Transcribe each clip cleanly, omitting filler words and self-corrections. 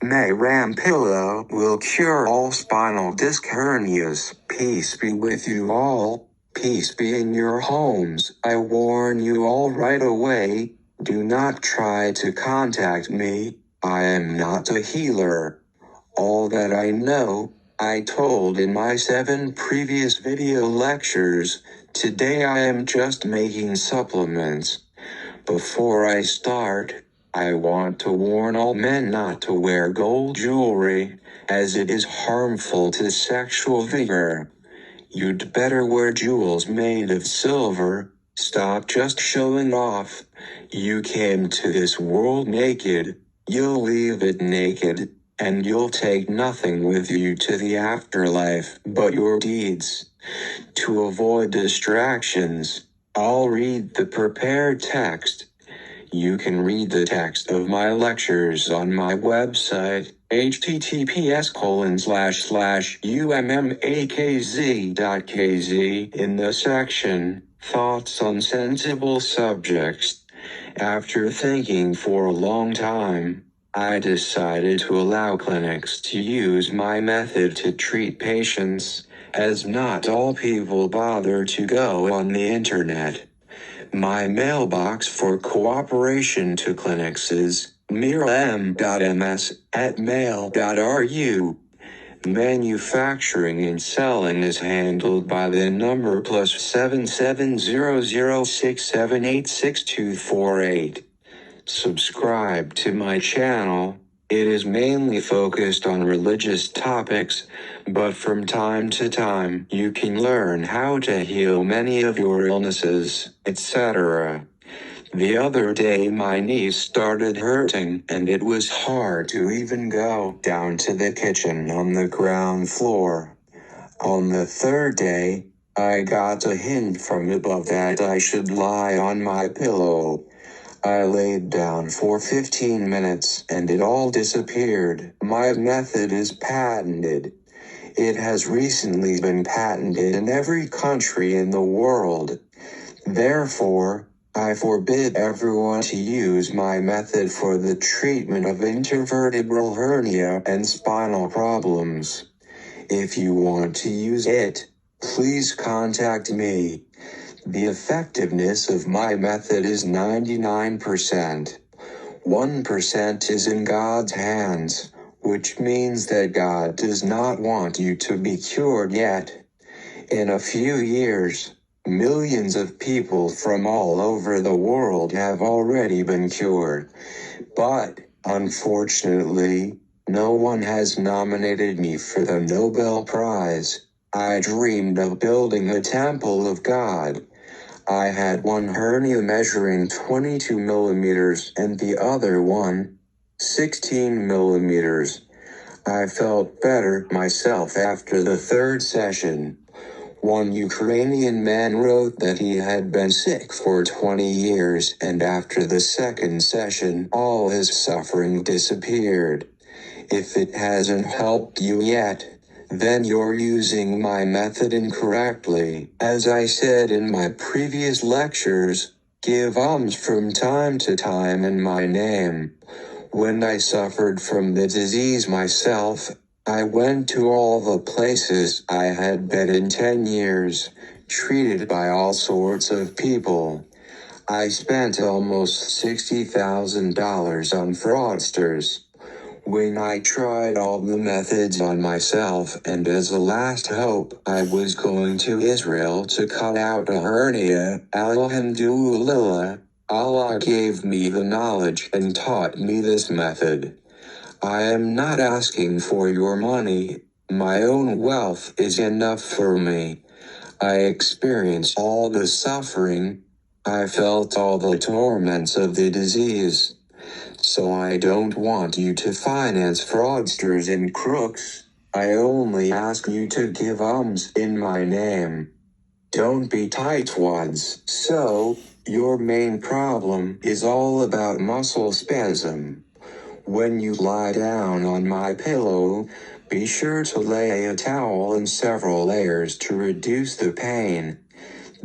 Meiram Pillow will cure all spinal disc hernias. Peace be with you all. Peace be in your homes. I warn you all right away. Do not try to contact me. I am not a healer. All that I know, I told in my 7 previous video lectures. Today I am just making supplements. Before I start, I want to warn all men not to wear gold jewelry, as it is harmful to sexual vigor. You'd better wear jewels made of silver. Stop just showing off. You came to this world naked, you'll leave it naked, and you'll take nothing with you to the afterlife but your deeds. To avoid distractions, I'll read the prepared text. You can read the text of my lectures on my website, https://ummakz.kz, in the section, Thoughts on Sensible Subjects. After thinking for a long time, I decided to allow clinics to use my method to treat patients, as not all people bother to go on the internet. My mailbox for cooperation to clinics is meiram.ms@mail.ru. Manufacturing and selling is handled by the number +770067866248. Subscribe to my channel. It is mainly focused on religious topics, but from time to time you can learn how to heal many of your illnesses, etc. The other day my knees started hurting and it was hard to even go down to the kitchen on the ground floor. On the third day, I got a hint from above that I should lie on my pillow. I laid down for 15 minutes and it all disappeared. My method is patented. It has recently been patented in every country in the world. Therefore, I forbid everyone to use my method for the treatment of intervertebral hernia and spinal problems. If you want to use it, please contact me. The effectiveness of my method is 99%. 1% is in God's hands, which means that God does not want you to be cured yet. In a few years, millions of people from all over the world have already been cured. But, unfortunately, no one has nominated me for the Nobel Prize. I dreamed of building a temple of God. I had one hernia measuring 22 millimeters and the other one, 16 millimeters. I felt better myself after the third session. One Ukrainian man wrote that he had been sick for 20 years and after the second session all his suffering disappeared. If it hasn't helped you yet, then you're using my method incorrectly. As I said in my previous lectures, give alms from time to time in my name. When I suffered from the disease myself, I went to all the places I had been in 10 years, treated by all sorts of people. I spent almost $60,000 on fraudsters. When I tried all the methods on myself and as a last hope I was going to Israel to cut out a hernia, alhamdulillah, Allah gave me the knowledge and taught me this method. I am not asking for your money, my own wealth is enough for me. I experienced all the suffering, I felt all the torments of the disease. So I don't want you to finance fraudsters and crooks. I only ask you to give alms in my name. Don't be tightwads. So, your main problem is all about muscle spasm. When you lie down on my pillow, be sure to lay a towel in several layers to reduce the pain.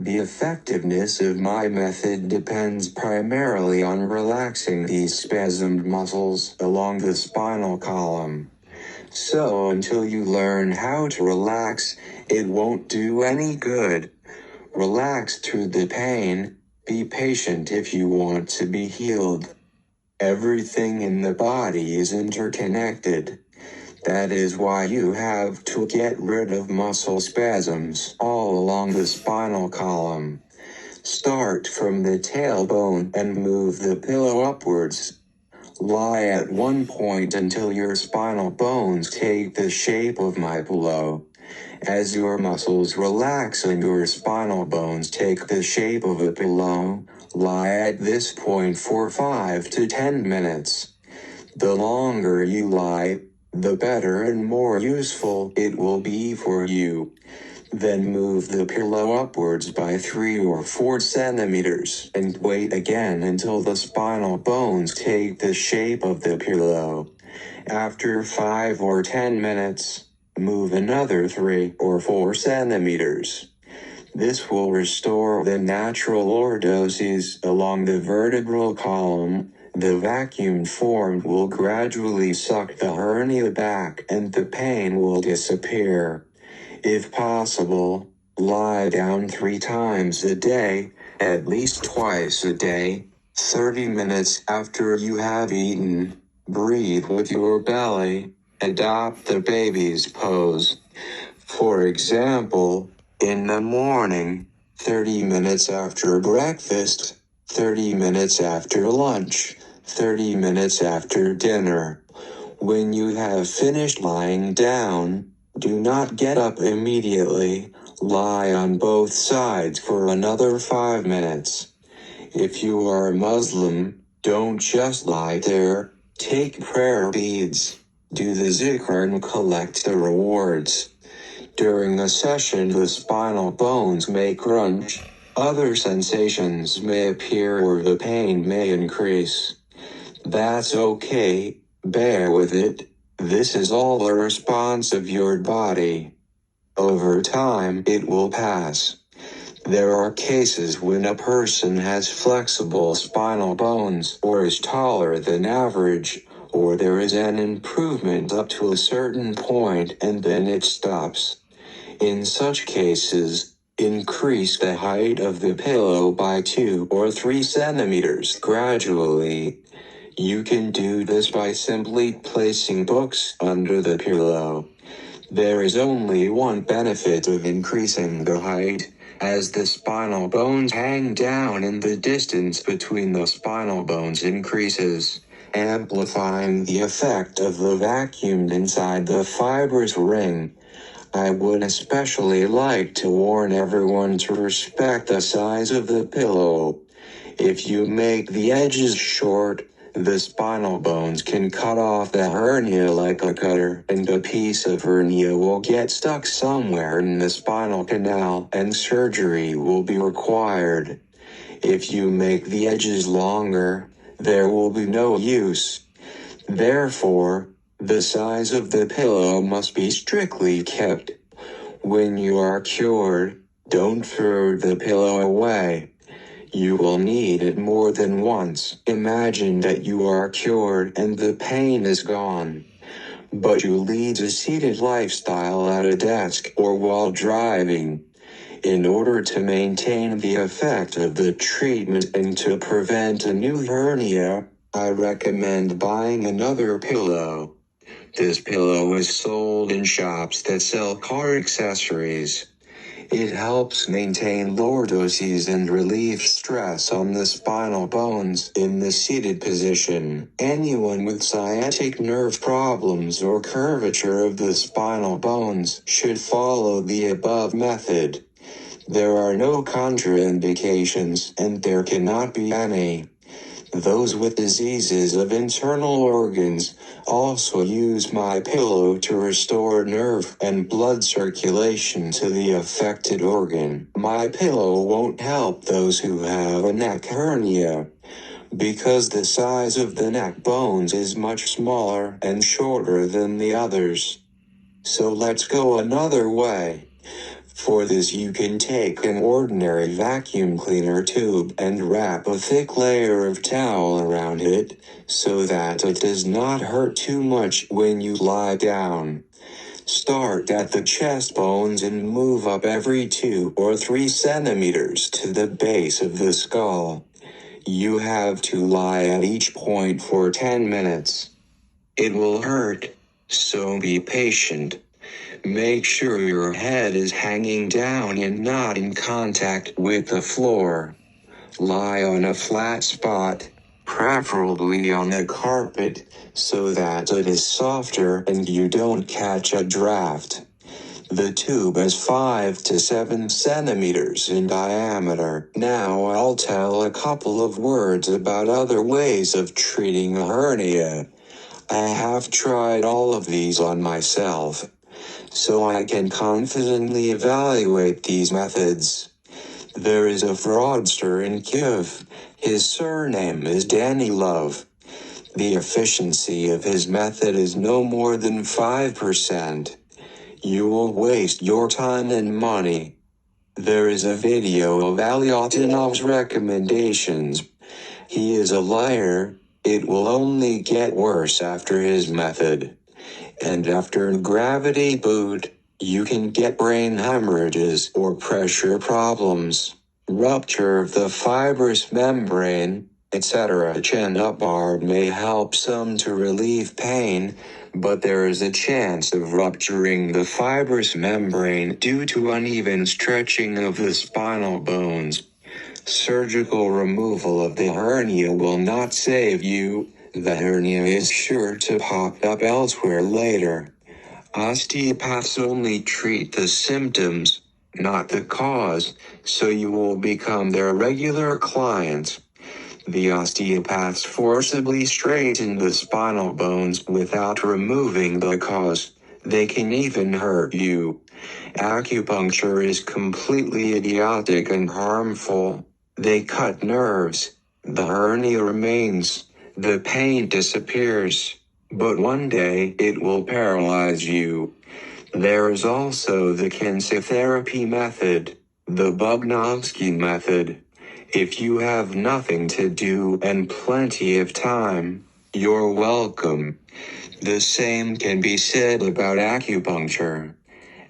The effectiveness of my method depends primarily on relaxing these spasmed muscles along the spinal column. So until you learn how to relax, it won't do any good. Relax through the pain. Be patient if you want to be healed. Everything in the body is interconnected. That is why you have to get rid of muscle spasms all along the spinal column. Start from the tailbone and move the pillow upwards. Lie at one point until your spinal bones take the shape of my pillow. As your muscles relax and your spinal bones take the shape of a pillow, lie at this point for 5 to 10 minutes. The longer you lie, the better and more useful it will be for you. Then move the pillow upwards by 3 or 4 centimeters and wait again until the spinal bones take the shape of the pillow. After 5 or 10 minutes, move another 3 or 4 centimeters. This will restore the natural lordoses along the vertebral column. The vacuum formed will gradually suck the hernia back and the pain will disappear. If possible, lie down 3 times a day, at least twice a day, 30 minutes after you have eaten. Breathe with your belly. Adopt the baby's pose. For example, in the morning, 30 minutes after breakfast, 30 minutes after lunch, 30 minutes after dinner. When you have finished lying down, do not get up immediately. Lie on both sides for another 5 minutes. If you are Muslim, don't just lie there. Take prayer beads. Do the zikr and collect the rewards. During the session, the spinal bones may crunch. Other sensations may appear or the pain may increase. That's okay. Bear with it. This is all a response of your body. Over time, it will pass. There are cases when a person has flexible spinal bones or is taller than average, or there is an improvement up to a certain point and then it stops. In such cases, increase the height of the pillow by 2 or 3 centimeters gradually. You can do this by simply placing books under the pillow. There is only one benefit of increasing the height, as the spinal bones hang down and the distance between the spinal bones increases, amplifying the effect of the vacuum inside the fibrous ring. I would especially like to warn everyone to respect the size of the pillow. If you make the edges short, the spinal bones can cut off the hernia like a cutter, and a piece of hernia will get stuck somewhere in the spinal canal and surgery will be required. If you make the edges longer, there will be no use. Therefore, the size of the pillow must be strictly kept. When you are cured, don't throw the pillow away. You will need it more than once. Imagine that you are cured and the pain is gone. But you lead a seated lifestyle at a desk or while driving. In order to maintain the effect of the treatment and to prevent a new hernia, I recommend buying another pillow. This pillow is sold in shops that sell car accessories. It helps maintain lordoses and relieve stress on the spinal bones in the seated position. Anyone with sciatic nerve problems or curvature of the spinal bones should follow the above method. There are no contraindications and there cannot be any. Those with diseases of internal organs also use my pillow to restore nerve and blood circulation to the affected organ. My pillow won't help those who have a neck hernia, because the size of the neck bones is much smaller and shorter than the others. So let's go another way. For this you can take an ordinary vacuum cleaner tube and wrap a thick layer of towel around it, so that it does not hurt too much when you lie down. Start at the chest bones and move up every 2 or 3 centimeters to the base of the skull. You have to lie at each point for 10 minutes. It will hurt, so be patient. Make sure your head is hanging down and not in contact with the floor. Lie on a flat spot, preferably on a carpet, so that it is softer and you don't catch a draft. The tube is 5 to 7 centimeters in diameter. Now I'll tell a couple of words about other ways of treating a hernia. I have tried all of these on myself, so I can confidently evaluate these methods. There is a fraudster in Kiev. His surname is Danilov. The efficiency of his method is no more than 5%. You will waste your time and money. There is a video of Alyaudinov's recommendations. He is a liar. It will only get worse after his method. And after a gravity boot, you can get brain hemorrhages or pressure problems, rupture of the fibrous membrane, etc. Chin-up bar may help some to relieve pain, but there is a chance of rupturing the fibrous membrane due to uneven stretching of the spinal bones. Surgical removal of the hernia will not save you. The hernia is sure to pop up elsewhere later. Osteopaths only treat the symptoms, not the cause, so you will become their regular client. The osteopaths forcibly straighten the spinal bones without removing the cause. They can even hurt you. Acupuncture is completely idiotic and harmful. They cut nerves. The hernia remains. The pain disappears, but one day it will paralyze you. There is also the kinesiotherapy method, the Bubnovsky method. If you have nothing to do and plenty of time, you're welcome. The same can be said about acupuncture.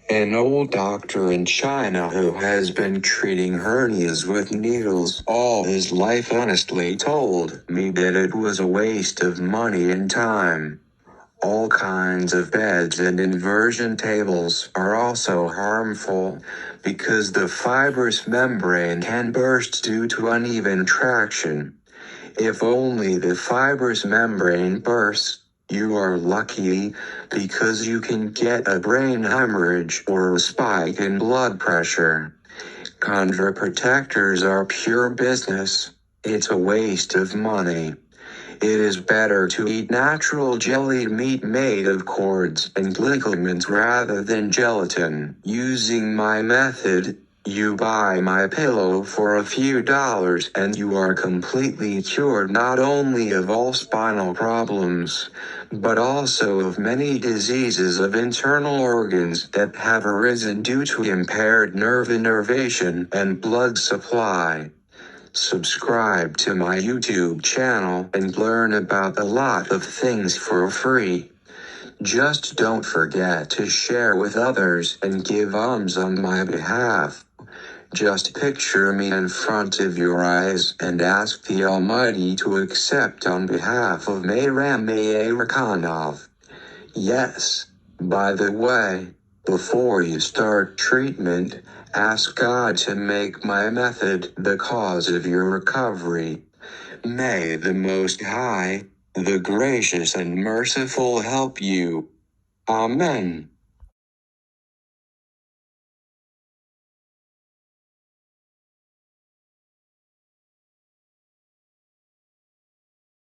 An old doctor in China who has been treating hernias with needles all his life honestly told me that it was a waste of money and time. All kinds of beds and inversion tables are also harmful, because the fibrous membrane can burst due to uneven traction. If only the fibrous membrane bursts, you are lucky, because you can get a brain hemorrhage or a spike in blood pressure. Chondroprotectors are pure business. It's a waste of money. It is better to eat natural jellied meat made of cords and ligaments rather than gelatin. Using my method, you buy my pillow for a few dollars and you are completely cured not only of all spinal problems, but also of many diseases of internal organs that have arisen due to impaired nerve innervation and blood supply. Subscribe to my YouTube channel and learn about a lot of things for free. Just don't forget to share with others and give alms on my behalf. Just picture me in front of your eyes and ask the Almighty to accept on behalf of Meiram Pillow. Yes, by the way, before you start treatment, ask God to make my method the cause of your recovery. May the Most High, the gracious and merciful help you. Amen.